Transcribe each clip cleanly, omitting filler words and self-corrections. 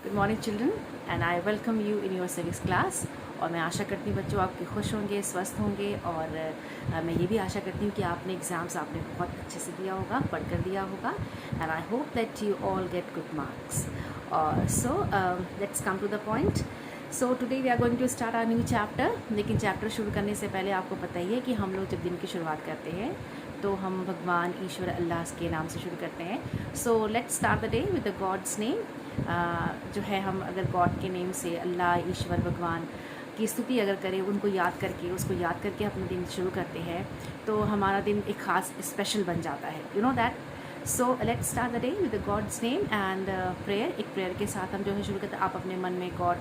Good morning children and I welcome you in your civics class. और मैं आशा करती हूँ बच्चों आपके खुश होंगे, स्वस्थ होंगे। और मैं ये भी आशा करती हूँ कि आपने एग्ज़ाम्स आपने बहुत अच्छे से दिया होगा, पढ़कर दिया होगा। And I hope that you all get good marks. So let's come to the point. So today we are going to start our new chapter. लेकिन चैप्टर शुरू करने से पहले आपको पता ही है कि हम लोग जब दिन की शुरुआत करते हैं तो हम भगवान ईश्वर अल्लाह के नाम से शुरू करते हैं। सो let's start the day with the gods name. जो है हम अगर गॉड के नेम से अल्लाह, ईश्वर, भगवान की स्तुति अगर करें, उनको याद करके, उसको याद करके अपना दिन शुरू करते हैं तो हमारा दिन एक ख़ास स्पेशल बन जाता है। You know that. So let's start the day with the gods name and prayer. एक प्रेयर के साथ हम जो है शुरू करते हैं। आप अपने मन में गॉड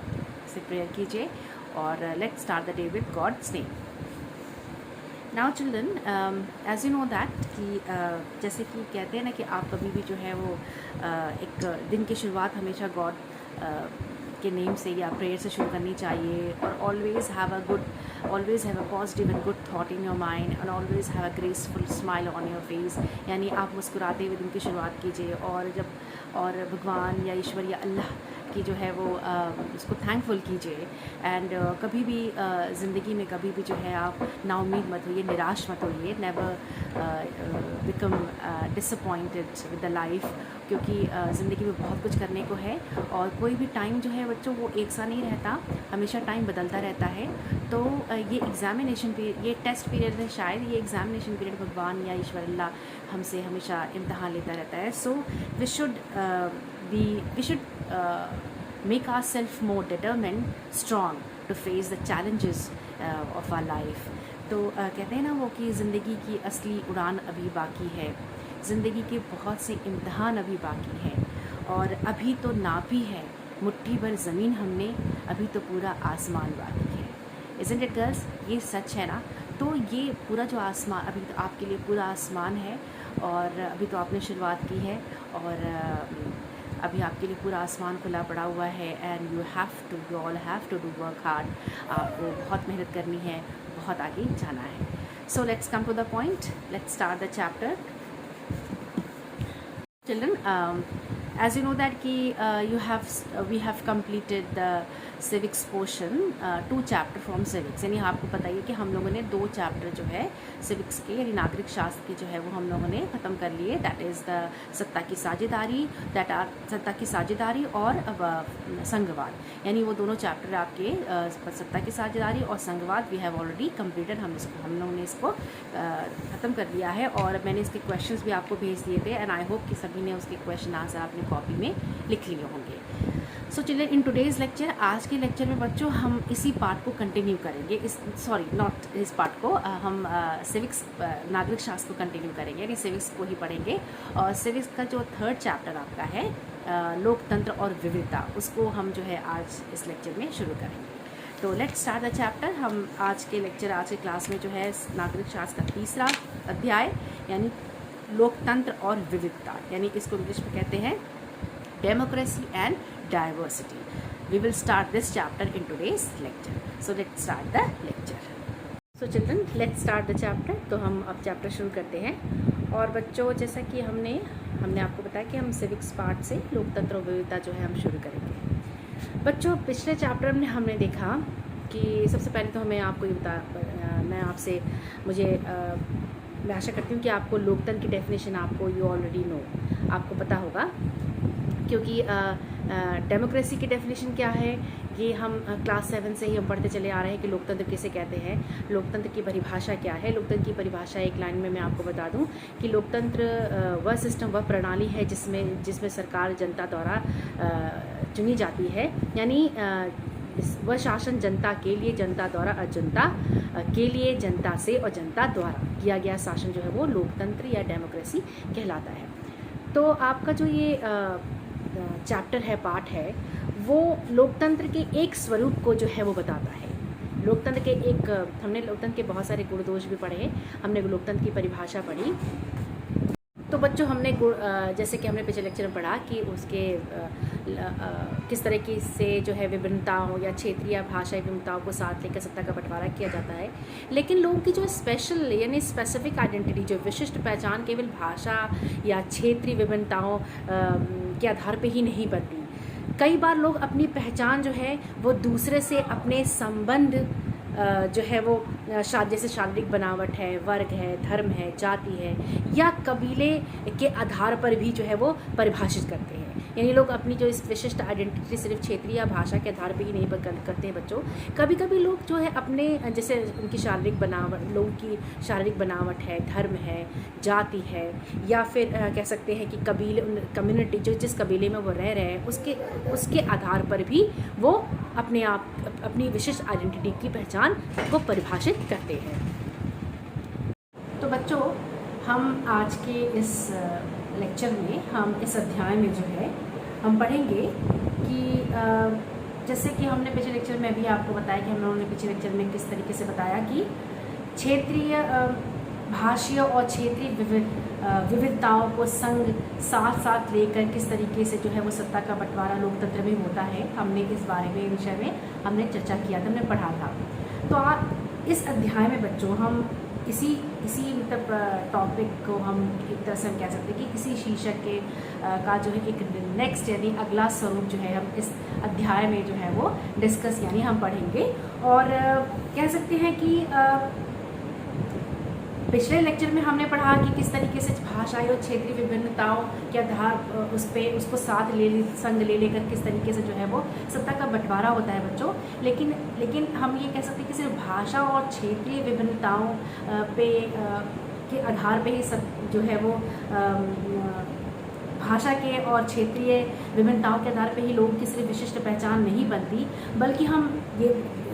से प्रेयर कीजिए और let's start the day with God's name. Now children, as you know that कि जैसे कि कहते हैं ना कि आप कभी भी जो है वो एक दिन की शुरुआत हमेशा गॉड के नेम से या प्रेयर से शुरू करनी चाहिए। और always have a positive and good thought in your mind and always have a graceful smile on your face. यानी आप मुस्कुराते हुए दिन की शुरुआत कीजिए और भगवान या ईश्वर या अल्लाह की जो है वो उसको थैंकफुल कीजिए। एंड कभी भी ज़िंदगी में कभी भी जो है आप नाउम्मीद मत होइए, निराश मत होइए। Never become disappointed with the life, क्योंकि ज़िंदगी में बहुत कुछ करने को है और कोई भी टाइम जो है बच्चों वो एक सा नहीं रहता, हमेशा टाइम बदलता रहता है। तो ये एग्ज़ामिनेशन पीरियड, ये टेस्ट पीरियड है, शायद ये एग्ज़ामिनेशन पीरियड भगवान या ईश्वर अल्लाह हमसे हमेशा इम्तहान लेता रहता है। So we should make ourselves more determined, strong to face the challenges of our life. तो कहते हैं ना वो कि ज़िंदगी की असली उड़ान अभी बाकी है, ज़िंदगी के बहुत से इम्तहान अभी बाकी हैं और अभी तो नापी है मुट्ठी भर ज़मीन हमने, अभी तो पूरा आसमान बाकी है। Isn't it girls? ये सच है ना। तो ये पूरा जो आसमान, अभी तो आपके लिए पूरा आसमान है और अभी तो आपने शुरुआत की है और अभी आपके लिए पूरा आसमान खुला पड़ा हुआ है। And you all have to do work hard. आपको बहुत मेहनत करनी है, बहुत आगे जाना है। So let's come to the point, let's start the chapter. Children, as you know that कि we have completed the civics portion, 2 chapter from civics। यानी आपको पता ही है कि हम लोगों ने 2 चैप्टर जो है civics के यानी नागरिक शास्त्र के जो है वो हम लोगों ने ख़त्म कर लिए। दैट इज़ द सत्ता की साझेदारी और संघवाद। यानी वो दोनों चैप्टर आपके सत्ता की साझेदारी और संघवाद वी हैव ऑलरेडी कम्प्लीटेड। हम लोगों ने इसको ख़त्म कर लिया है और मैंने इसके क्वेश्चंस भी आपको भेज दिए थे एंड आई होप कि सभी ने उसके क्वेश्चन आंसर अपनी कॉपी में लिख लिए होंगे। सो चलिए इन टुडेज़ लेक्चर, आज के लेक्चर में बच्चों हम इसी पार्ट को कंटिन्यू करेंगे। नॉट इस पार्ट को, हम सिविक्स नागरिक शास्त्र को कंटिन्यू करेंगे, यानी सिविक्स को ही पढ़ेंगे। और सिविक्स का जो 3rd चैप्टर आपका है लोकतंत्र और विविधता, उसको हम जो है आज इस लेक्चर में शुरू करेंगे। तो लेट्स स्टार्ट द चैप्टर। हम आज के क्लास में जो है नागरिक शास्त्र का 3रा अध्याय यानी लोकतंत्र और विविधता, यानी इसको इंग्लिश में कहते हैं democracy and diversity. We will start this chapter in today's lecture. So let's start the lecture. So children, let's start the chapter. तो हम अब चैप्टर शुरू करते हैं। और बच्चों, जैसा कि हमने आपको बताया कि हम सिविक्स पार्ट से लोकतंत्र और विविधता जो है हम शुरू करेंगे। बच्चों, पिछले चैप्टर में हमने देखा कि सबसे पहले तो मैं आशा करती हूँ कि आपको लोकतंत्र की डेफिनेशन आपको यू ऑलरेडी नो, आपको पता होगा, क्योंकि डेमोक्रेसी की डेफिनेशन क्या है ये हम क्लास 7 से ही हम पढ़ते चले आ रहे हैं कि लोकतंत्र किसे कहते हैं, लोकतंत्र की परिभाषा क्या है। लोकतंत्र की परिभाषा एक लाइन में मैं आपको बता दूं कि लोकतंत्र वह सिस्टम, वह प्रणाली है जिसमें सरकार जनता द्वारा चुनी जाती है। यानी वह शासन जनता के लिए, जनता द्वारा और जनता के लिए, जनता से और जनता द्वारा किया गया शासन जो है वो लोकतंत्र या डेमोक्रेसी कहलाता है। तो आपका जो ये चैप्टर है, पार्ट है, वो लोकतंत्र के एक स्वरूप को जो है वो बताता है। लोकतंत्र के हमने लोकतंत्र के बहुत सारे गुण दोष भी पढ़े, हमने लोकतंत्र की परिभाषा पढ़ी। तो बच्चों, हमने जैसे कि हमने पिछले लेक्चर में पढ़ा कि उसके किस तरीके से जो है विभिन्नताओं या क्षेत्रीय भाषाई विभिन्नताओं को साथ लेकर सत्ता का बंटवारा किया जाता है। लेकिन लोगों की जो स्पेशल यानी स्पेसिफिक आइडेंटिटी, जो विशिष्ट पहचान केवल भाषा या क्षेत्रीय विभिन्नताओं के आधार पे ही नहीं बनती, कई बार लोग अपनी पहचान जो है वो दूसरे से अपने संबंध जो है वो जैसे शारीरिक बनावट है, वर्ग है, धर्म है, जाति है या कबीले के आधार पर भी जो है वो परिभाषित करते हैं। यानी लोग अपनी जो इस विशिष्ट आइडेंटिटी सिर्फ क्षेत्रीय या भाषा के आधार पर ही नहीं करते हैं बच्चों। कभी कभी लोग जो है अपने जैसे उनकी शारीरिक बनावट, लोगों की शारीरिक बनावट है, धर्म है, जाति है या फिर कह सकते हैं कि कबीले, कम्युनिटी जो जिस कबीले में वो रह रहे हैं उसके आधार पर भी वो अपने आप अपनी विशिष्ट आइडेंटिटी की पहचान को परिभाषित करते हैं। तो बच्चों, हम आज के इस लेक्चर में हम इस अध्याय में जो है हम पढ़ेंगे कि जैसे कि हमने पिछले लेक्चर में भी आपको बताया कि हम लोगों ने पिछले लेक्चर में किस तरीके से बताया कि क्षेत्रीय भाषीय और क्षेत्रीय विविधताओं को संग साथ साथ लेकर किस तरीके से जो है वो सत्ता का बंटवारा लोकतंत्र में होता है। हमने इस बारे में विषय में हमने चर्चा किया था, हमने पढ़ा था। तो इस अध्याय में बच्चों हम इसी मतलब टॉपिक को हम एक तरह से हम कह सकते हैं कि इसी शीर्षक के का जो है एक नेक्स्ट यानी अगला स्वरूप जो है हम इस अध्याय में जो है वो डिस्कस यानी हम पढ़ेंगे। और कह सकते हैं कि पिछले लेक्चर में हमने पढ़ा कि किस तरीके से भाषाई और क्षेत्रीय विभिन्नताओं के आधार उसको साथ संग ले लेकर किस तरीके से जो है वो सत्ता का बंटवारा होता है बच्चों। लेकिन हम ये कह सकते हैं कि सिर्फ भाषा और क्षेत्रीय विभिन्नताओं के आधार पे ही सब जो है वो भाषा के और क्षेत्रीय विभिन्नताओं के आधार पे ही लोगों की सिर्फ विशिष्ट पहचान नहीं बनती, बल्कि हम ये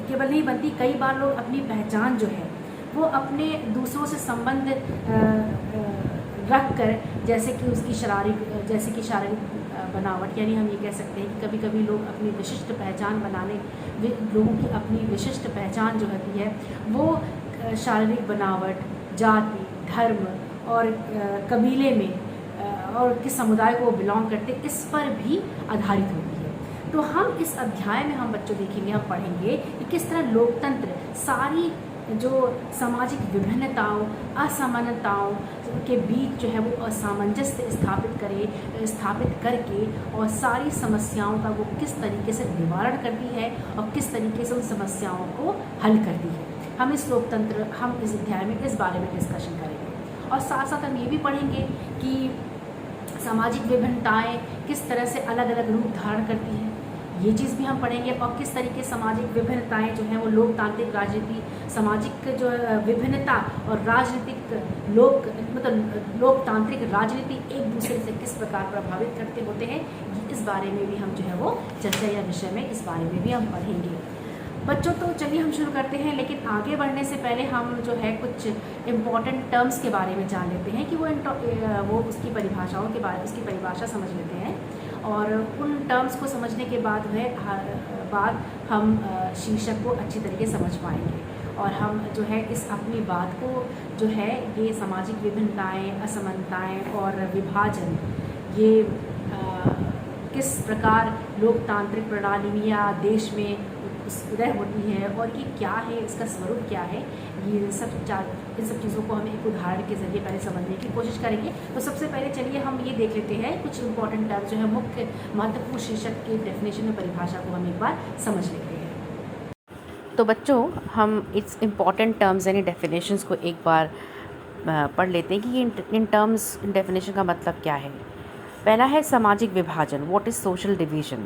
केवल नहीं बनती, कई बार लोग अपनी पहचान जो है वो अपने दूसरों से संबंध रख कर जैसे कि शारीरिक बनावट, यानी हम ये कह सकते हैं कि कभी कभी लोग अपनी विशिष्ट पहचान लोगों की अपनी विशिष्ट पहचान जो होती है वो शारीरिक बनावट, जाति, धर्म और कबीले में और किस समुदाय को बिलोंग करते इस पर भी आधारित होती है। तो हम इस अध्याय में हम बच्चों देखेंगे, हम पढ़ेंगे कि किस तरह लोकतंत्र सारी जो सामाजिक विभिन्नताओं, असमानताओं के बीच जो है वो असामंजस्य स्थापित करके और सारी समस्याओं का वो किस तरीके से निवारण करती है और किस तरीके से उन समस्याओं को हल करती है। हम इस अध्याय में इस बारे में डिस्कशन करेंगे और साथ साथ हम ये भी पढ़ेंगे कि सामाजिक विभिन्नताएं किस तरह से अलग अलग रूप धारण करती हैं, ये चीज़ भी हम पढ़ेंगे। और किस तरीके सामाजिक विभिन्नताएं जो हैं वो लोकतांत्रिक राजनीति, सामाजिक जो विभिन्नता और राजनीतिक लोकतांत्रिक राजनीति एक दूसरे से किस प्रकार प्रभावित करते होते हैं, इस बारे में भी हम जो है वो चर्चा या विषय में इस बारे में भी हम पढ़ेंगे बच्चों। तो चलिए हम शुरू करते हैं, लेकिन आगे बढ़ने से पहले हम जो है कुछ इम्पॉर्टेंट टर्म्स के बारे में जान लेते हैं कि वो उसकी परिभाषा समझ लेते हैं और उन टर्म्स को समझने के बाद हम शीर्षक को अच्छी तरीके समझ पाएंगे और हम जो है इस अपनी बात को जो है ये सामाजिक विभिन्नताएं, असमानताएं और विभाजन ये किस प्रकार लोकतांत्रिक प्रणाली में या देश में उदय होती है और ये क्या है, इसका स्वरूप क्या है, इन सब चीज़ों को हम एक उदाहरण के ज़रिए पहले समझने की कोशिश करेंगे। तो सबसे पहले चलिए हम ये देख लेते हैं कुछ इंपॉर्टेंट टर्म जो है मुख्य महत्वपूर्ण शीर्षक की डेफिनेशन और परिभाषा को हम एक बार समझ लेते हैं। तो बच्चों, हम इस इम्पॉर्टेंट टर्म्स यानी डेफिनेशंस को एक बार पढ़ लेते हैं कि इन टर्म्स डेफिनेशन का मतलब क्या है। पहला है सामाजिक विभाजन, व्हाट इज़ सोशल डिवीजन।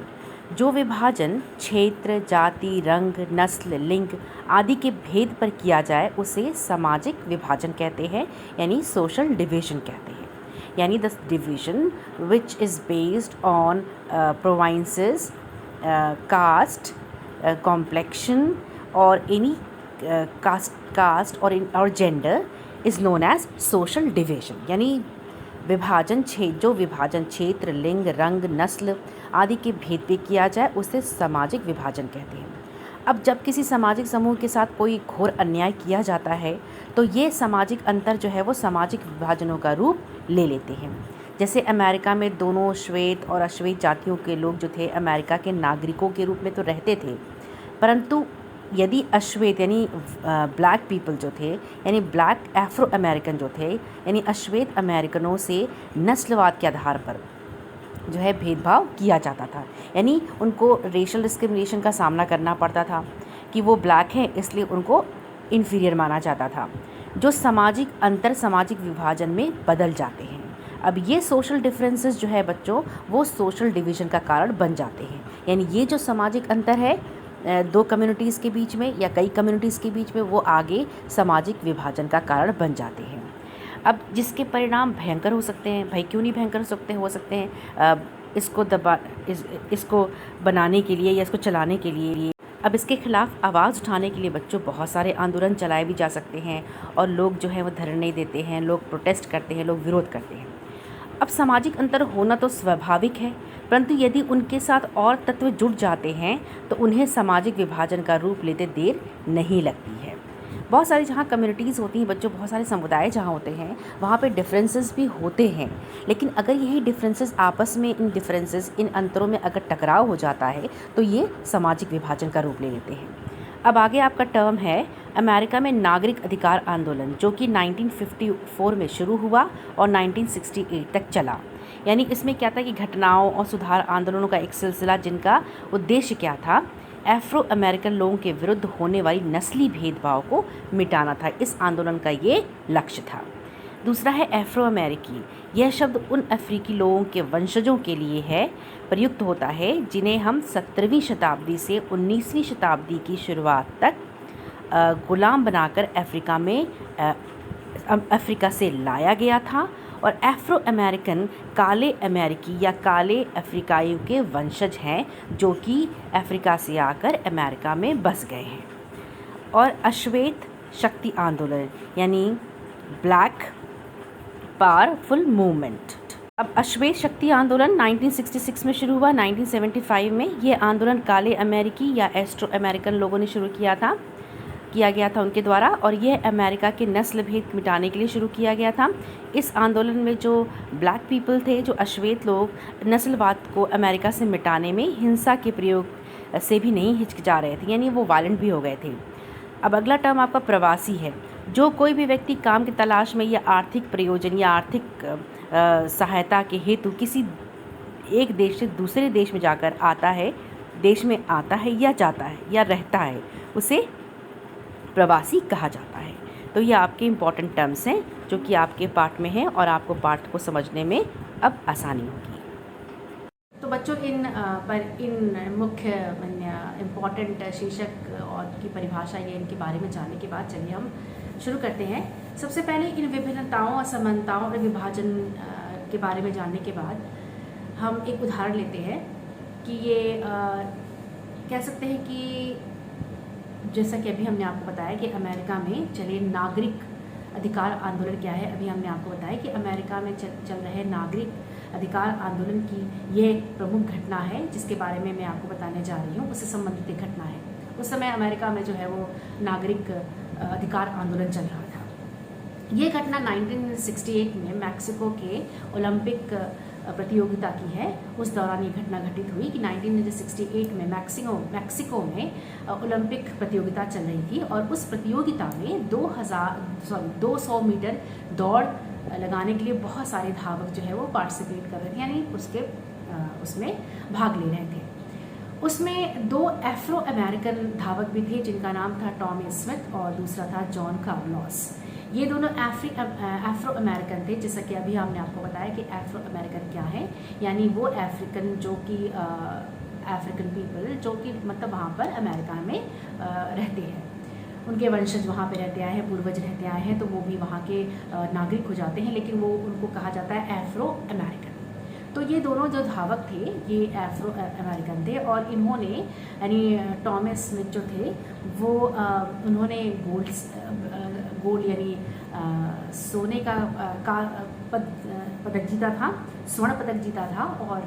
जो विभाजन क्षेत्र, जाति, रंग, नस्ल, लिंग आदि के भेद पर किया जाए उसे सामाजिक विभाजन कहते हैं, यानी सोशल डिवीजन कहते हैं। यानी the division which is based on provinces, caste, complexion और एनी कास्ट और gender is known as social division. यानी जो विभाजन क्षेत्र, लिंग, रंग, नस्ल आदि के भेद पे किया जाए उसे सामाजिक विभाजन कहते हैं। अब जब किसी सामाजिक समूह के साथ कोई घोर अन्याय किया जाता है तो ये सामाजिक अंतर जो है वो सामाजिक विभाजनों का रूप ले लेते हैं। जैसे अमेरिका में दोनों श्वेत और अश्वेत जातियों के लोग जो थे अमेरिका के नागरिकों के रूप में तो रहते थे, परंतु यदि अश्वेत यानी ब्लैक पीपल जो थे यानी ब्लैक एफ्रो अमेरिकन जो थे यानी अश्वेत अमेरिकनों से नस्लवाद के आधार पर जो है भेदभाव किया जाता था, यानी उनको रेशल डिस्क्रिमिनेशन का सामना करना पड़ता था कि वो ब्लैक हैं इसलिए उनको इन्फीरियर माना जाता था, जो सामाजिक अंतर सामाजिक विभाजन में बदल जाते हैं। अब ये सोशल डिफरेंसेस जो है बच्चों, वो सोशल डिवीज़न का कारण बन जाते हैं, यानी ये जो सामाजिक अंतर है दो कम्युनिटीज़ के बीच में या कई कम्युनिटीज़ के बीच में, वो आगे सामाजिक विभाजन का कारण बन जाते हैं। अब जिसके परिणाम भयंकर हो सकते हैं, भाई क्यों नहीं भयंकर हो सकते हैं, इसको बनाने के लिए या इसको चलाने के लिए, अब इसके खिलाफ आवाज़ उठाने के लिए बच्चों बहुत सारे आंदोलन चलाए भी जा सकते हैं और लोग जो है वो धरने देते हैं, लोग प्रोटेस्ट करते हैं, लोग विरोध करते हैं। अब सामाजिक अंतर होना तो स्वाभाविक है, परंतु यदि उनके साथ और तत्व जुड़ जाते हैं तो उन्हें सामाजिक विभाजन का रूप लेते देर नहीं लगती है। बहुत सारी जहाँ कम्युनिटीज़ होती हैं बच्चों, बहुत सारे समुदाय जहाँ होते हैं वहाँ पे डिफरेंसेस भी होते हैं, लेकिन अगर यही डिफरेंसेस आपस में इन अंतरों में अगर टकराव हो जाता है तो ये सामाजिक विभाजन का रूप ले लेते हैं। अब आगे आपका टर्म है अमेरिका में नागरिक अधिकार आंदोलन, जो कि 1954 में शुरू हुआ और 1968 तक चला। यानी इसमें क्या था कि घटनाओं और सुधार आंदोलनों का एक सिलसिला, जिनका उद्देश्य क्या था, अफ्रो अमेरिकन लोगों के विरुद्ध होने वाली नस्ली भेदभाव को मिटाना था। इस आंदोलन का ये लक्ष्य था। दूसरा है अफ्रो अमेरिकी। यह शब्द उन अफ्रीकी लोगों के वंशजों के लिए है प्रयुक्त होता है जिन्हें हम 17वीं शताब्दी से 19वीं शताब्दी की शुरुआत तक गुलाम बनाकर अफ्रीका से लाया गया था, और अफ्रो अमेरिकन काले अमेरिकी या काले अफ्रीकाइयों के वंशज हैं जो कि अफ्रीका से आकर अमेरिका में बस गए हैं। और अश्वेत शक्ति आंदोलन यानी ब्लैक पावरफुल मूवमेंट। अब अश्वेत शक्ति आंदोलन 1966 में शुरू हुआ। 1975 में यह आंदोलन काले अमेरिकी या एस्ट्रो अमेरिकन लोगों ने शुरू किया गया था उनके द्वारा, और यह अमेरिका के नस्ल भेद मिटाने के लिए शुरू किया गया था। इस आंदोलन में जो ब्लैक पीपल थे, जो अश्वेत लोग, नस्लवाद को अमेरिका से मिटाने में हिंसा के प्रयोग से भी नहीं हिचकिचा रहे थे, यानी वो वायलेंट भी हो गए थे। अब अगला टर्म आपका प्रवासी है। जो कोई भी व्यक्ति काम की तलाश में या आर्थिक प्रयोजन या आर्थिक सहायता के हेतु किसी एक देश से दूसरे देश में जाकर देश में आता है या जाता है या रहता है, उसे प्रवासी कहा जाता है। तो ये आपके इम्पॉर्टेंट टर्म्स हैं जो कि आपके पाठ में हैं और आपको पाठ को समझने में अब आसानी होगी। तो बच्चों इन मुख्य इम्पॉर्टेंट शीर्षक और की परिभाषा या इनके बारे में जानने के बाद चलिए हम शुरू करते हैं। सबसे पहले इन विभिन्नताओं, असमानताओं और विभाजन के बारे में जानने के बाद हम एक उदाहरण लेते हैं कि ये कह सकते हैं कि जैसा कि अभी हमने आपको बताया कि अमेरिका में चले नागरिक अधिकार आंदोलन क्या है। अभी हमने आपको बताया कि अमेरिका में चल रहे नागरिक अधिकार आंदोलन की यह प्रमुख घटना है जिसके बारे में मैं आपको बताने जा रही हूँ। उससे संबंधित एक घटना है। उस समय अमेरिका में जो है वो नागरिक अधिकार आंदोलन चल रहा था। ये घटना 1968 में मैक्सिको के ओलंपिक प्रतियोगिता की है। उस दौरान ये घटना घटित हुई कि 1968 में मैक्सिको में ओलंपिक प्रतियोगिता चल रही थी और उस प्रतियोगिता में 200 मीटर दौड़ लगाने के लिए बहुत सारे धावक जो है वो पार्टिसिपेट कर रहे थे, यानी उसमें भाग ले रहे थे। उसमें 2 अफ्रो अमेरिकन धावक भी थे जिनका नाम था टॉमी स्मिथ और दूसरा था जॉन कार्लोस। ये दोनों अफ्रो अमेरिकन थे। जैसा कि अभी हमने आपको बताया कि अफ्रो अमेरिकन क्या है, यानी वो अफ्रीकन जो कि अफ्रीकन पीपल जो कि मतलब वहाँ पर अमेरिका में रहते हैं, उनके वंशज वहाँ पे रहते आए हैं, पूर्वज रहते आए हैं, तो वो भी वहाँ के नागरिक हो जाते हैं, लेकिन वो उनको कहा जाता है अफ्रो अमेरिकन। तो ये दोनों जो धावक थे ये अफ्रो अमेरिकन थे और इन्होंने यानी टॉमी स्मिथ जो थे वो उन्होंने गोल्ड यानी सोने का पदक जीता था, स्वर्ण पदक जीता था, और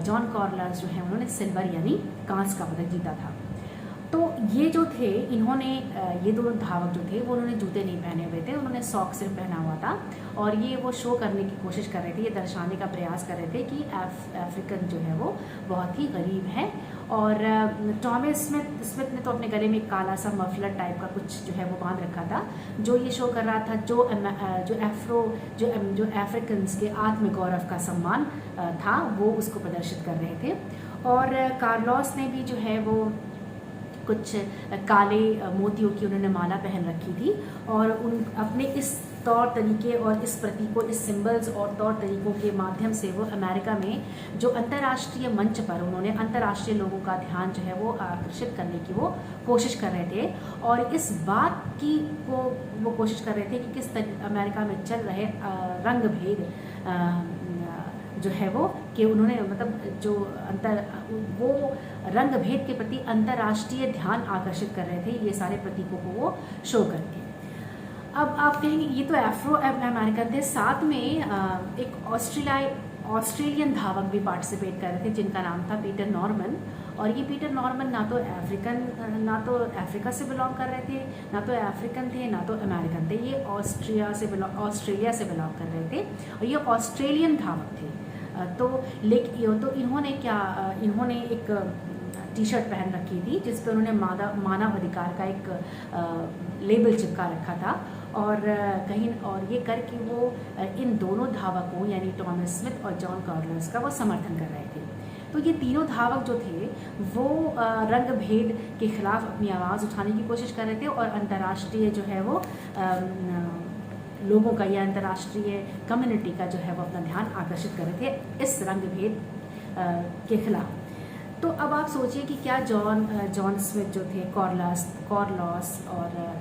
जॉन कार्लोस जो है उन्होंने सिल्वर यानी कांस्य का पदक जीता था। तो ये जो थे इन्होंने ये दोनों धावक जो थे वो उन्होंने जूते नहीं पहने हुए थे, उन्होंने सॉक्स सिर्फ पहना हुआ था। और ये वो शो करने की कोशिश कर रहे थे, ये दर्शाने का प्रयास कर रहे थे कि अफ्रीकन जो है वो बहुत ही गरीब है। और टॉमस स्मिथ ने तो अपने गले में काला सा मफलर टाइप का कुछ जो है वो बांध रखा था, जो ये शो कर रहा था जो अफ्रीकन्स के आत्मगौरव का सम्मान था, वो उसको प्रदर्शित कर रहे थे। और कार्लोस ने भी जो है वो कुछ काले मोतियों की उन्होंने माला पहन रखी थी, और उन अपने इस तौर तरीके और इस प्रतीकों, इस सिंबल्स और तौर तरीकों के माध्यम से वो अमेरिका में जो अंतर्राष्ट्रीय मंच पर उन्होंने अंतर्राष्ट्रीय लोगों का ध्यान जो है वो आकर्षित करने की वो कोशिश कर रहे थे। और इस बात की वो कोशिश कर रहे थे कि किस अमेरिका में चल रहे रंग भेद जो है वो कि उन्होंने मतलब जो वो रंग भेद के प्रति अंतर्राष्ट्रीय ध्यान आकर्षित कर रहे थे, ये सारे प्रतीकों को वो शो करके। अब आप कहेंगे ये तो अफ्रो अमेरिकन थे, साथ में एक ऑस्ट्रेलियन धावक भी पार्टिसिपेट कर रहे थे जिनका नाम था पीटर नॉर्मन। और ये पीटर नॉर्मन ना तो अफ्रीका से बिलोंग कर रहे थे, ना तो अफ्रीकन थे, ना तो अमेरिकन थे, ये ऑस्ट्रेलिया से बिलोंग कर रहे थे और ये ऑस्ट्रेलियन धावक थे। तो इन्होंने एक टी शर्ट पहन रखी थी जिस पर उन्होंने मानव अधिकार का एक लेबल चिपका रखा था। और ये करके वो इन दोनों धावकों यानी टॉमस स्मिथ और जॉन कार्लोस का वो समर्थन कर रहे थे। तो ये तीनों धावक जो थे वो रंग भेद के खिलाफ अपनी आवाज़ उठाने की कोशिश कर रहे थे और अंतर्राष्ट्रीय जो है वो लोगों का या अंतर्राष्ट्रीय कम्युनिटी का जो है वो अपना ध्यान आकर्षित कर रहे थे इस रंग भेद के खिलाफ। तो अब आप सोचिए कि क्या जॉन स्मिथ जो थे, कार्लोस और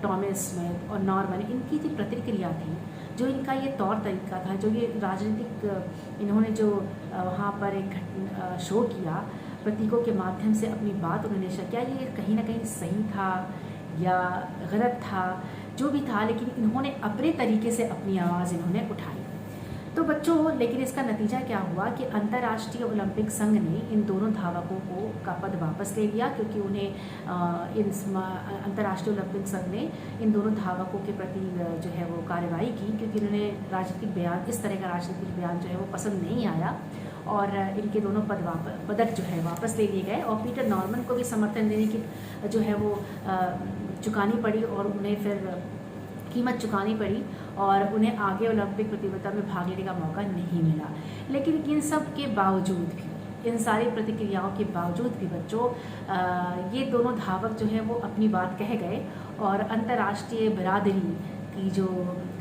टॉमस स्मिथ और नॉर्मन, इनकी जो प्रतिक्रिया थी, जो इनका ये तौर तरीका था, जो ये राजनीतिक इन्होंने जो वहाँ पर एक शो किया प्रतीकों के माध्यम से अपनी बात उन्होंने क्या ये कहीं ना कहीं सही था या गलत था, जो भी था, लेकिन इन्होंने अपने तरीके से अपनी आवाज़ इन्होंने उठाई। तो बच्चों, लेकिन इसका नतीजा क्या हुआ कि अंतर्राष्ट्रीय ओलंपिक संघ ने इन दोनों धावकों का पद वापस ले लिया, क्योंकि उन्हें अंतर्राष्ट्रीय ओलंपिक संघ ने इन दोनों धावकों के प्रति जो है वो कार्रवाई की, क्योंकि उन्होंने इस तरह का राजनीतिक बयान जो है वो पसंद नहीं आया और इनके दोनों पदक जो है वापस ले लिए गए। और पीटर नॉर्मन को भी समर्थन देने की जो है वो चुकानी पड़ी और उन्हें फिर कीमत चुकानी पड़ी और उन्हें आगे ओलंपिक प्रतियोगिता में भाग लेने का मौका नहीं मिला। लेकिन इन सब के बावजूद भी, इन सारी प्रतिक्रियाओं के बावजूद भी बच्चों, ये दोनों धावक जो है वो अपनी बात कह गए और अंतर्राष्ट्रीय बिरादरी की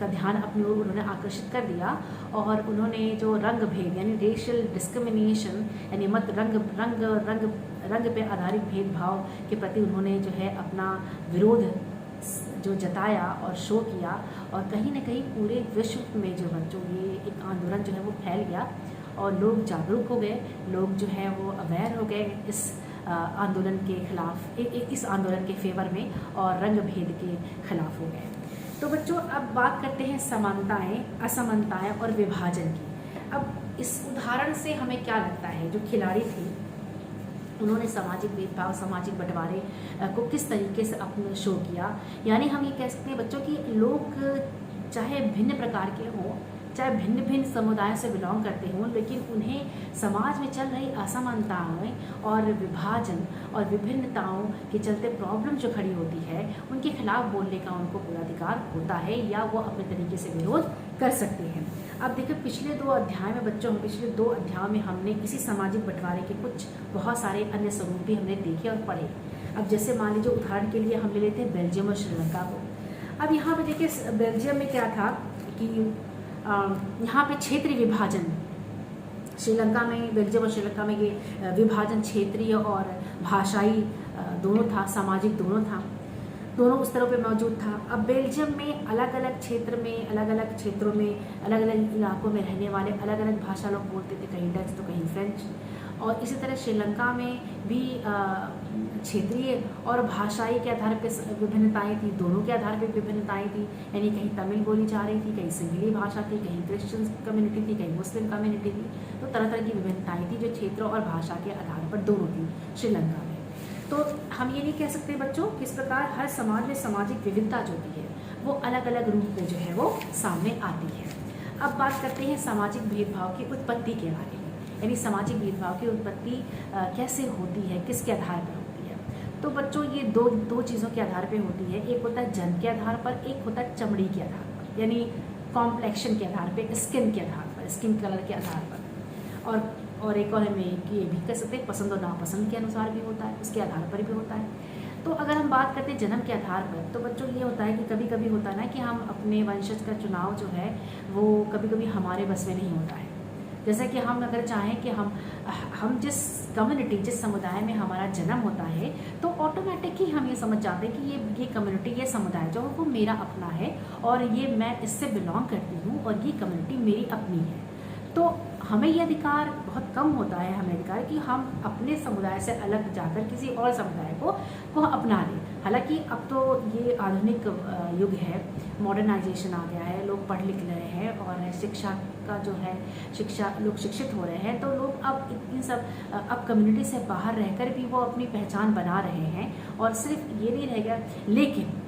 का ध्यान अपनी ओर उन्होंने आकर्षित कर दिया। और उन्होंने जो रंग भेद यानी रेशियल डिस्क्रिमिनेशन यानी रंग पे आधारित भेदभाव के प्रति उन्होंने जो है अपना विरोध जो जताया और शो किया। और कहीं ना कहीं पूरे विश्व में जो बच्चों ये एक आंदोलन जो है वो फैल गया और लोग जागरूक हो गए, लोग जो है वो अवेयर हो गए इस आंदोलन के खिलाफ, इस आंदोलन के फेवर में और रंग भेद के खिलाफ हो गए। तो बच्चों, अब बात करते हैं समानताएं, असमानताएं और विभाजन की। अब इस उदाहरण से हमें क्या लगता है, जो खिलाड़ी थे उन्होंने सामाजिक भेदभाव, सामाजिक बंटवारे को किस तरीके से अपना शो किया। यानी हम ये कह सकते हैं बच्चों कि लोग चाहे भिन्न प्रकार के हों, चाहे भिन्न भिन्न समुदायों से बिलोंग करते हों, लेकिन उन्हें समाज में चल रही असमानताएं और विभाजन और विभिन्नताओं के चलते प्रॉब्लम जो खड़ी होती है उनके खिलाफ बोलने का उनको पूरा अधिकार होता है या वो अपने तरीके से विरोध कर सकते हैं। अब देखिए, पिछले 2 अध्याय में बच्चों, पिछले 2 अध्यायों में हमने इसी सामाजिक बंटवारे के कुछ बहुत सारे अन्य स्वरूप भी हमने देखे और पढ़े। अब जैसे मान लीजिए उदाहरण के लिए हम ले लेते हैं बेल्जियम और श्रीलंका को। अब यहाँ पे देखिए बेल्जियम में क्या था कि यहाँ पे क्षेत्रीय विभाजन, श्रीलंका में, बेल्जियम और श्रीलंका में ये विभाजन क्षेत्रीय और भाषाई दोनों था, सामाजिक दोनों था, दोनों उस तरह पे मौजूद था। अब बेल्जियम में अलग अलग क्षेत्रों में, अलग अलग इलाकों में रहने वाले अलग अलग भाषा लोग बोलते थे, कहीं डच तो कहीं फ्रेंच। और इसी तरह श्रीलंका में भी क्षेत्रीय और भाषाई के आधार पर विभिन्नताएं थी, दोनों के आधार पर विभिन्नताएं थी। यानी कहीं तमिल बोली जा रही थी, कहीं सिंहली भाषा थी, कहीं क्रिश्चियन कम्युनिटी थी, कहीं मुस्लिम कम्युनिटी थी। तो तरह तरह की विभिन्नताएं थी जो क्षेत्र और भाषा के आधार पर दोनों थी श्रीलंका में। तो हम ये नहीं कह सकते बच्चों किस प्रकार हर समाज में सामाजिक विविधता जो भी है वो अलग अलग रूप में जो है वो सामने आती है। अब बात करते हैं सामाजिक भेदभाव की उत्पत्ति के बारे में, यानी सामाजिक भेदभाव की उत्पत्ति कैसे होती है, किसके आधार पर होती है। तो बच्चों ये दो चीज़ों के आधार पर होती है, एक होता है जन्म के आधार पर, एक होता है चमड़ी के आधार पर, यानी कॉम्प्लेक्शन के आधार पर, स्किन के आधार पर, स्किन कलर के आधार पर। और एक और हमें कि ये भी कह सकते हैं पसंद और नापसंद के अनुसार भी होता है, उसके आधार पर भी होता है। तो अगर हम बात करते हैं जन्म के आधार पर, तो बच्चों ये होता है कि कभी कभी होता है ना कि हम अपने वंशज का चुनाव जो है वो कभी कभी हमारे बस में नहीं होता है। जैसे कि हम अगर चाहें कि हम जिस कम्युनिटी, जिस समुदाय में हमारा जन्म होता है, तो ऑटोमेटिक ही हम ये समझ जाते हैं कि ये कम्युनिटी, ये समुदाय जो है वो मेरा अपना है और ये मैं इससे बिलोंग करती हूँ और ये कम्युनिटी मेरी अपनी है। तो हमें ये अधिकार बहुत कम होता है, हमें अधिकार कि हम अपने समुदाय से अलग जाकर किसी और समुदाय को अपना लें। हालांकि अब तो ये आधुनिक युग है, मॉडर्नाइजेशन आ गया है, लोग पढ़ लिख रहे हैं और शिक्षा का जो है लोग शिक्षित हो रहे हैं, तो लोग अब इन सब अब कम्युनिटी से बाहर रहकर भी वो अपनी पहचान बना रहे हैं और सिर्फ ये नहीं रहेगा। लेकिन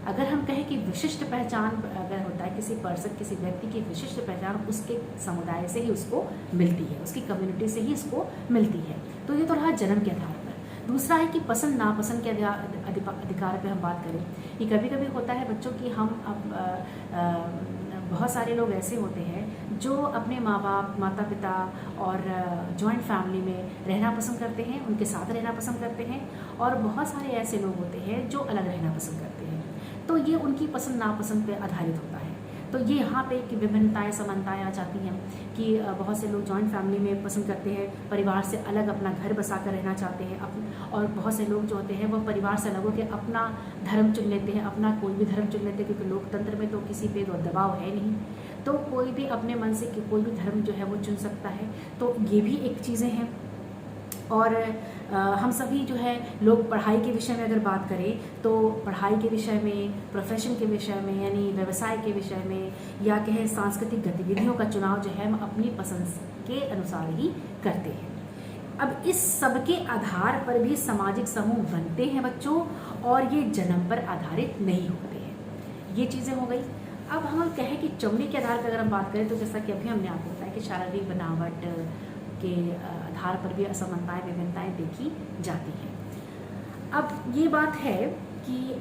अगर हम कहें कि विशिष्ट पहचान अगर होता है किसी पर्सन, किसी व्यक्ति की विशिष्ट पहचान उसके समुदाय से ही उसको मिलती है, उसकी कम्युनिटी से ही उसको मिलती है। तो ये तो रहा जन्म के आधार पर। दूसरा है कि पसंद नापसंद के अधिकार पे हम बात करें कि कभी कभी होता है बच्चों कि हम बहुत सारे लोग ऐसे होते हैं जो अपने माँ बाप, माता पिता और जॉइंट फैमिली में रहना पसंद करते हैं, उनके साथ रहना पसंद करते हैं, और बहुत सारे ऐसे लोग होते हैं जो अलग रहना पसंद करते हैं। तो ये उनकी पसंद नापसंद पे आधारित होता है। तो ये यहाँ पे कि विभिन्नताएं, समानताएं आ जाती हैं कि बहुत से लोग जॉइंट फैमिली में पसंद करते हैं, परिवार से अलग अपना घर बसा कर रहना चाहते हैं, और बहुत से लोग जो होते हैं वो परिवार से अलग होकर अपना धर्म चुन लेते हैं, अपना कोई भी धर्म चुन लेते हैं, क्योंकि लोकतंत्र में तो किसी पे दबाव है नहीं, तो कोई भी अपने मन से कोई भी धर्म जो है वो चुन सकता है। तो ये भी एक चीज़ें हैं। और हम सभी जो है लोग पढ़ाई के विषय में अगर बात करें तो पढ़ाई के विषय में, प्रोफेशन के विषय में, यानी व्यवसाय के विषय में, या कहें सांस्कृतिक गतिविधियों का चुनाव जो है हम अपनी पसंद के अनुसार ही करते हैं। अब इस सब के आधार पर भी सामाजिक समूह बनते हैं बच्चों, और ये जन्म पर आधारित नहीं होते हैं। ये चीज़ें हो गई। अब हम कहें कि चमड़ी के आधार पर अगर हम बात करें तो जैसा कि अभी हमने आपको बताया कि शारीरिक बनावट के आधार पर भी असमानताएं, विभिन्नताएं देखी जाती हैं। अब ये बात है कि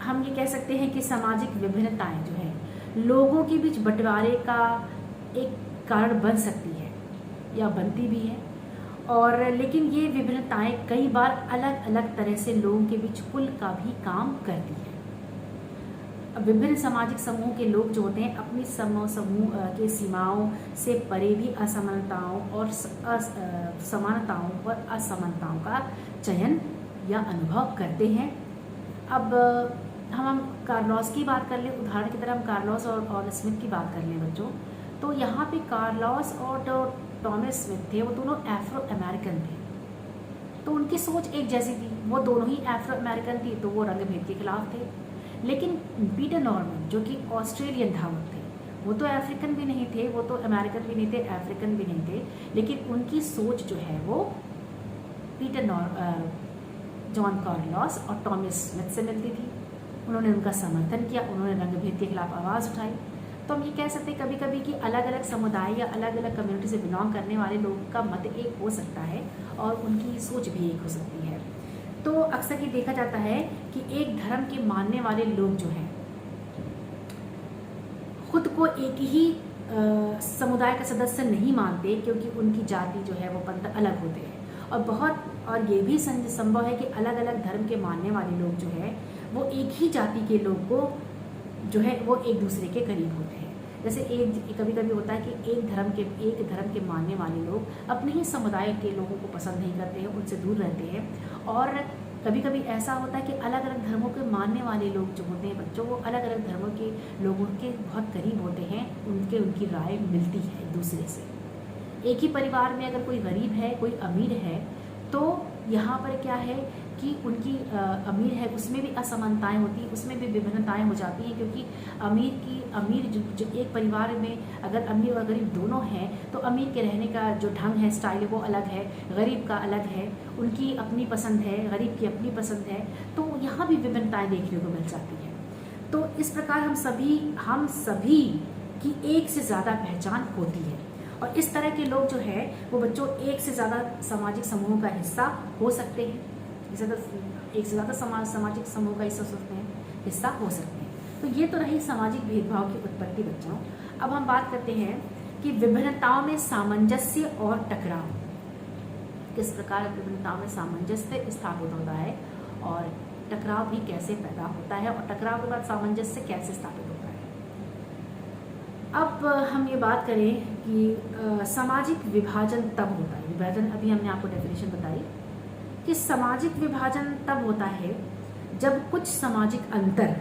हम ये कह सकते हैं कि सामाजिक विभिन्नताएं जो है लोगों के बीच बंटवारे का एक कारण बन सकती है या बनती भी है, और लेकिन ये विभिन्नताएं कई बार अलग अलग तरह से लोगों के बीच पुल का भी काम करती है। विभिन्न सामाजिक समूह के लोग जो होते हैं अपनी समूह के सीमाओं से परे भी असमानताओं और समानताओं और असमानताओं का चयन या अनुभव करते हैं। अब हम कार्लोस की बात कर लें, उदाहरण की तरह हम कार्लोस और स्मिथ की बात कर लें बच्चों, तो यहाँ पे कार्लोस और जो टॉमस स्मिथ थे वो दोनों एफ्रो अमेरिकन थे, तो उनकी सोच एक जैसी थी, वो दोनों ही एफ्रो अमेरिकन थी, तो वो रंग भेद के खिलाफ थे। लेकिन पीटर नॉर्मन जो कि ऑस्ट्रेलियन धावक थे, वो तो अफ्रीकन भी नहीं थे, वो तो अमेरिकन भी नहीं थे, अफ्रीकन भी नहीं थे, लेकिन उनकी सोच जो है वो जॉन कार्लोस और टॉमस स्मिथ से मिलती थी। उन्होंने उनका समर्थन किया, उन्होंने रंग भेद के खिलाफ आवाज़ उठाई। तो हम ये कह सकते हैं कभी कभी कि अलग अलग समुदाय या अलग अलग कम्युनिटी से बिलोंग करने वाले लोगों का मत एक हो सकता है और उनकी सोच भी एक हो सकती है। तो अक्सर ये देखा जाता है कि एक धर्म के मानने वाले लोग जो हैं खुद को एक ही समुदाय का सदस्य नहीं मानते, क्योंकि उनकी जाति जो है वो पंथ अलग होते हैं, और ये भी संभव है कि अलग अलग धर्म के मानने वाले लोग जो है वो एक ही जाति के लोग को जो है वो एक दूसरे के करीब होते हैं। जैसे कभी कभी होता है कि एक धर्म के मानने वाले लोग अपने ही समुदाय के लोगों को पसंद नहीं करते हैं, उनसे दूर रहते हैं, और कभी कभी ऐसा होता है कि अलग अलग धर्मों के मानने वाले लोग जो होते हैं बच्चों, वो अलग अलग धर्मों के लोगों के बहुत करीब होते हैं, उनकी राय मिलती है एक दूसरे से। एक ही परिवार में अगर कोई गरीब है, कोई अमीर है, तो यहाँ पर क्या है कि उनकी अमीर है उसमें भी असमानताएं होती हैं, उसमें भी विभिन्नताएं हो जाती हैं, क्योंकि अमीर जो एक परिवार में अगर अमीर और गरीब दोनों हैं तो अमीर के रहने का जो ढंग है, स्टाइल है, वो अलग है, गरीब का अलग है, उनकी अपनी पसंद है, गरीब की अपनी पसंद है, तो यहाँ भी विभिन्नताएं देखने को मिल जाती हैं। तो इस प्रकार हम सभी की एक से ज़्यादा पहचान होती है, और इस तरह के लोग जो है वो बच्चों एक से ज़्यादा सामाजिक समूहों का हिस्सा हो सकते हैं, एक से ज़्यादा सामाजिक समूह का हिस्सा हो सकते हैं। तो ये तो रही सामाजिक भेदभाव की उत्पत्ति बच्चों। अब हम बात करते हैं कि विभिन्नताओं में सामंजस्य और टकराव, किस प्रकार विभिन्नताओं में सामंजस्य स्थापित होता है और टकराव भी कैसे पैदा होता है, और टकराव के बाद सामंजस्य कैसे स्थापित होता है। अब हम ये बात करें कि सामाजिक विभाजन तब होता है, विभाजन अभी हमने आपको डेफिनेशन बताई कि सामाजिक विभाजन तब होता है जब कुछ सामाजिक अंतर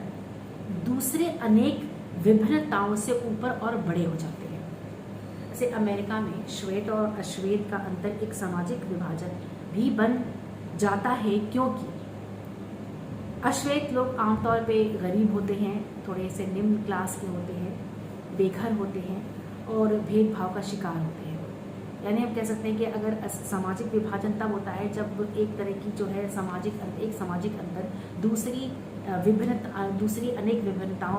दूसरे अनेक विभिन्नताओं से ऊपर और बड़े हो जाते हैं। जैसे अमेरिका में श्वेत और अश्वेत का अंतर एक सामाजिक विभाजन भी बन जाता है, क्योंकि अश्वेत लोग आमतौर पे गरीब होते हैं, थोड़े से निम्न क्लास के होते हैं, बेघर होते हैं और भेदभाव का शिकार होते हैं। यानी हम कह सकते हैं कि अगर सामाजिक विभाजन तब होता है जब एक तरह की जो है एक सामाजिक अंतर दूसरी अनेक विभिन्नताओं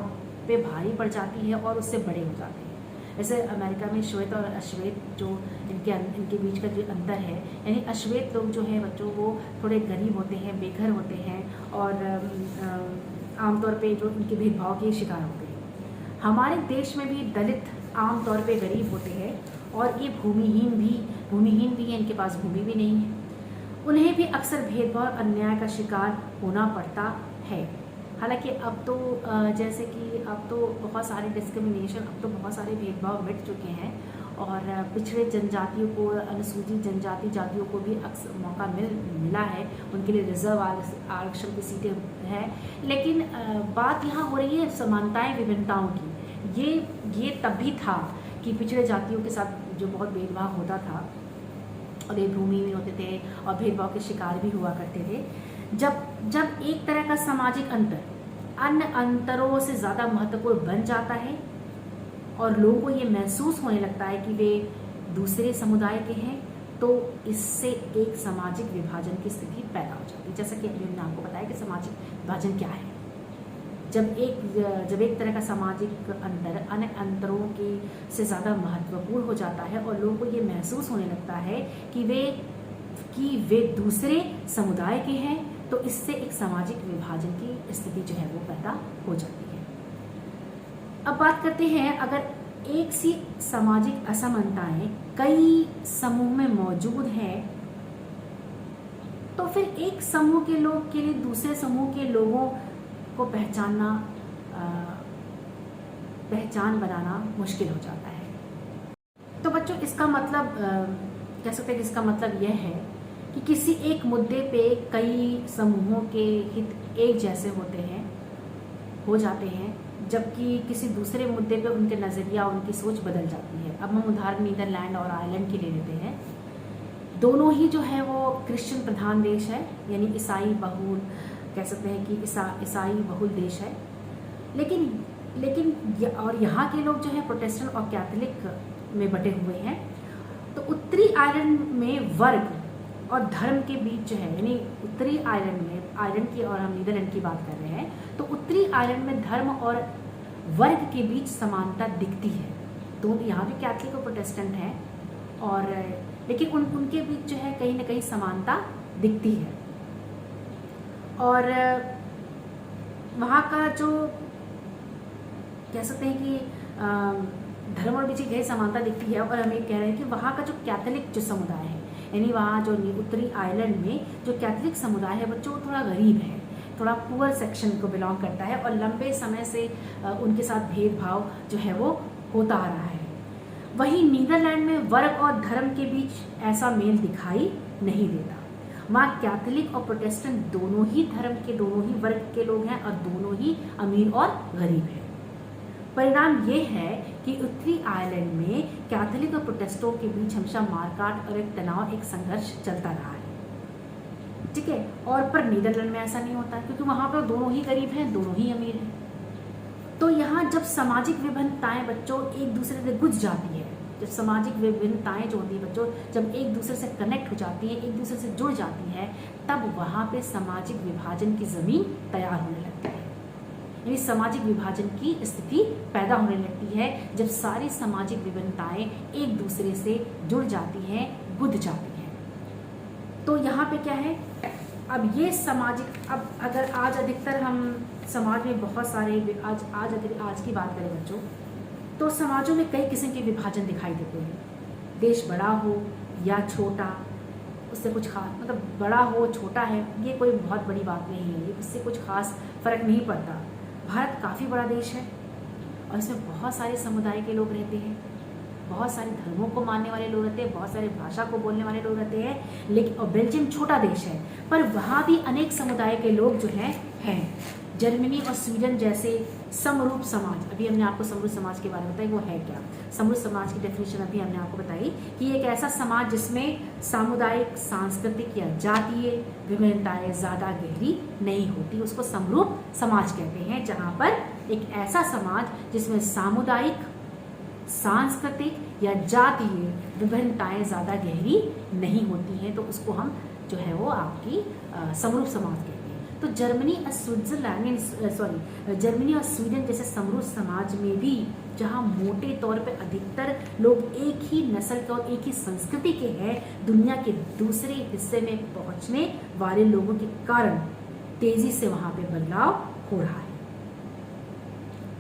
पे भारी पड़ जाती है और उससे बड़े हो जाते हैं। जैसे अमेरिका में श्वेत और अश्वेत जो इनके बीच का जो अंतर है, यानी अश्वेत लोग जो हैं बच्चों वो थोड़े गरीब होते हैं, बेघर होते हैं और आमतौर पे जो इनके भेदभाव के शिकार होते हैं। हमारे देश में भी दलित आमतौर पे गरीब होते हैं और ये भूमिहीन भी हैं, इनके पास भूमि भी नहीं है। उन्हें भी अक्सर भेदभाव और अन्याय का शिकार होना पड़ता है। हालांकि अब तो जैसे कि अब तो बहुत सारे डिस्क्रिमिनेशन, अब तो बहुत सारे भेदभाव मिट चुके हैं और पिछड़े जनजातियों को, अनुसूचित जातियों को भी अक्सर मौका मिला है, उनके लिए रिजर्व आरक्षण की सीटें हैं। लेकिन बात यहाँ हो रही है समानताएं विभिन्नताओं की। ये तब भी था कि पिछड़े जातियों के साथ जो बहुत भेदभाव होता था और ये भूमिहीन होते थे और भेदभाव के शिकार भी हुआ करते थे। जब एक तरह का सामाजिक अंतर अन्य अंतरों से ज़्यादा महत्वपूर्ण बन जाता है और लोगों को ये महसूस होने लगता है कि वे दूसरे समुदाय के हैं, तो इससे एक सामाजिक विभाजन की स्थिति पैदा हो जाती है। जैसा कि अभी हमने आपको बताया कि सामाजिक विभाजन क्या है। जब एक तरह का सामाजिक अंतर अन्य अंतरों की से ज़्यादा महत्वपूर्ण हो जाता है और लोगों को ये महसूस होने लगता है कि वे दूसरे समुदाय के हैं, तो इससे एक सामाजिक विभाजन की स्थिति जो है वो पैदा हो जाती है। अब बात करते हैं, अगर एक सी सामाजिक असमानताएं कई समूह में मौजूद हैं, तो फिर एक समूह के लोग के लिए दूसरे समूह के लोगों को पहचान बनाना मुश्किल हो जाता है। तो बच्चों इसका मतलब कह सकते हैं कि इसका मतलब यह है कि किसी एक मुद्दे पे कई समूहों के हित एक जैसे हो जाते हैं, जबकि किसी दूसरे मुद्दे पे उनके नज़रिया, उनकी सोच बदल जाती है। अब हम उदाहरण नीदरलैंड और आयरलैंड के लिए लेते हैं। दोनों ही जो है वो क्रिश्चियन प्रधान देश है, यानी ईसाई बहुल, कह सकते हैं कि ईसाई बहुल देश है। लेकिन और यहाँ के लोग जो है प्रोटेस्टेंट और कैथोलिक में बटे हुए हैं। तो उत्तरी आयरलैंड में वर्ग और धर्म के बीच जो है, यानी उत्तरी आयरलैंड की और हम नीदरलैंड की बात कर रहे हैं, तो उत्तरी आयरलैंड में धर्म और वर्ग के बीच समानता दिखती है। तो यहाँ भी कैथोलिक और प्रोटेस्टेंट हैं, और लेकिन उनके बीच जो है कहीं ना कहीं समानता दिखती है। और वहाँ का जो कह सकते हैं कि धर्म और बीच की समानता दिखती है। और हम ये कह रहे हैं कि वहाँ का जो कैथोलिक जो समुदाय है, यानी वहाँ जो उत्तरी आयरलैंड में जो कैथोलिक समुदाय है बच्चों, वो थोड़ा गरीब है, थोड़ा पुअर सेक्शन को बिलोंग करता है और लंबे समय से उनके साथ भेदभाव जो है वो होता आ रहा है। वहीं नीदरलैंड में वर्ग और धर्म के बीच ऐसा मेल दिखाई नहीं देता। वहाँ कैथोलिक और प्रोटेस्टेंट दोनों ही धर्म के, दोनों ही वर्ग के लोग हैं और दोनों ही अमीर और गरीब हैं। परिणाम ये है कि उत्तरी आयरलैंड में कैथोलिक और प्रोटेस्टों के बीच हमेशा मारकाट और एक तनाव, एक संघर्ष चलता रहा है। ठीक है। और पर नीदरलैंड में ऐसा नहीं होता क्योंकि वहाँ पर दोनों ही गरीब हैं, दोनों ही अमीर हैं। तो यहाँ जब सामाजिक विभिन्नताएं बच्चों एक दूसरे से गुज जाती है, जब सामाजिक विभिन्नताएं जो होती है बच्चों जब एक दूसरे से कनेक्ट हो जाती हैं, एक दूसरे से जुड़ जाती हैं, तब वहाँ पे सामाजिक विभाजन की ज़मीन तैयार होने लगती है। यानी सामाजिक विभाजन की स्थिति पैदा होने लगती है जब सारी सामाजिक विभिन्नताएं एक दूसरे से जुड़ जाती हैं, गुद जाती हैं। तो यहाँ पे क्या है, अब ये सामाजिक, अब अगर आज अधिकतर हम समाज में बहुत सारे आज की बात करें बच्चों, तो समाजों में कई किस्म के विभाजन दिखाई देते हैं। देश बड़ा हो या छोटा, उससे कुछ खास, मतलब बड़ा हो छोटा है ये कोई बहुत बड़ी बात नहीं है, इससे कुछ खास फर्क नहीं पड़ता। भारत काफ़ी बड़ा देश है और इसमें बहुत सारे समुदाय के लोग रहते हैं, बहुत सारे धर्मों को मानने वाले लोग रहते हैं, बहुत सारे भाषा को बोलने वाले लोग रहते हैं। लेकिन और बेल्जियम छोटा देश है पर वहाँ भी अनेक समुदाय के लोग जो हैं। जर्मनी और स्वीडन जैसे समरूप समाज, अभी हमने आपको समरूप समाज के बारे में बताया, वो है क्या? समरूप समाज की डेफिनेशन अभी हमने आपको बताई कि एक ऐसा समाज जिसमें सामुदायिक, सांस्कृतिक या जातीय विभिन्नताएं ज़्यादा गहरी नहीं होती, उसको समरूप समाज कहते हैं। जहाँ पर एक ऐसा समाज जिसमें सामुदायिक, सांस्कृतिक या जातीय विभिन्नताएं ज़्यादा गहरी नहीं होती हैं, तो उसको हम जो है वो आपकी समरूप समाज कहते हैं। तो जर्मनी और स्वीडन जैसे समरूप समाज में भी, जहाँ मोटे तौर पे अधिकतर लोग एक ही नस्ल के और एक ही संस्कृति के हैं, दुनिया के दूसरे हिस्से में पहुँचने वाले लोगों के कारण तेज़ी से वहाँ पे बदलाव हो रहा है।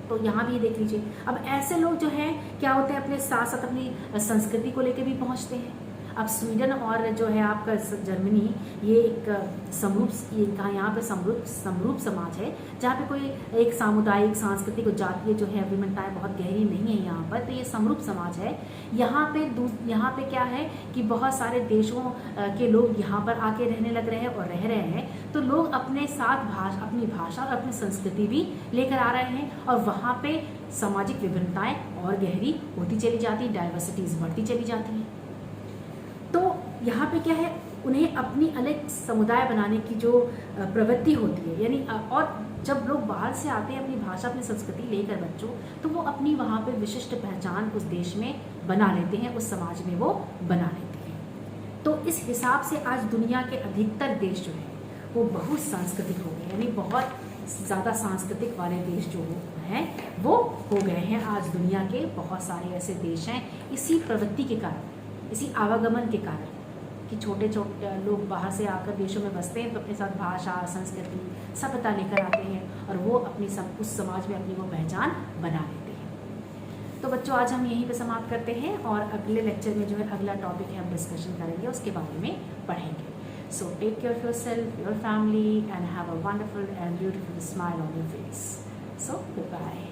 तो यहाँ भी देख लीजिए, अब ऐसे लोग जो हैं क्या होते हैं, अपने साथ साथ अपनी संस्कृति को लेकर भी पहुँचते हैं। अब स्वीडन और जो है आपका जर्मनी, ये एक समरूप, यहाँ पे समरूप समाज है जहाँ पे कोई एक सामुदायिक, सांस्कृतिक और जातीय जो है विभिन्नताएं बहुत गहरी नहीं है यहाँ पर, तो ये समरूप समाज है। यहाँ पे क्या है कि बहुत सारे देशों के लोग यहाँ पर आके रहने लग रहे हैं और रह रहे हैं, तो लोग अपने साथ अपनी भाषा और अपनी संस्कृति भी लेकर आ रहे हैं और वहाँ पे सामाजिक विभिन्नताएं और गहरी होती चली जाती, डाइवर्सिटीज़ बढ़ती चली जाती हैं। तो यहाँ पे क्या है, उन्हें अपनी अलग समुदाय बनाने की जो प्रवृत्ति होती है, यानी और जब लोग बाहर से आते हैं अपनी भाषा, अपनी संस्कृति लेकर बच्चों, तो वो अपनी वहाँ पे विशिष्ट पहचान उस देश में बना लेते हैं, उस समाज में वो बना लेते हैं। तो इस हिसाब से आज दुनिया के अधिकतर देश जो है वो बहुत सांस्कृतिक हो गए, यानी बहुत ज़्यादा सांस्कृतिक वाले देश जो हैं वो हो गए हैं। आज दुनिया के बहुत सारे ऐसे देश हैं इसी प्रवृत्ति के कारण, इसी आवागमन के कारण कि छोटे छोटे लोग बाहर से आकर देशों में बसते हैं, तो अपने साथ भाषा, संस्कृति, सभ्यता लेकर आते हैं और वो अपनी उस समाज में अपनी वो पहचान बना लेते हैं। तो बच्चों आज हम यहीं पे समाप्त करते हैं और अगले लेक्चर में जो है अगला टॉपिक है हम डिस्कशन करेंगे, उसके बारे में पढ़ेंगे। So take care of yourself, your family and have a wonderful and beautiful smile on your face. So good bye.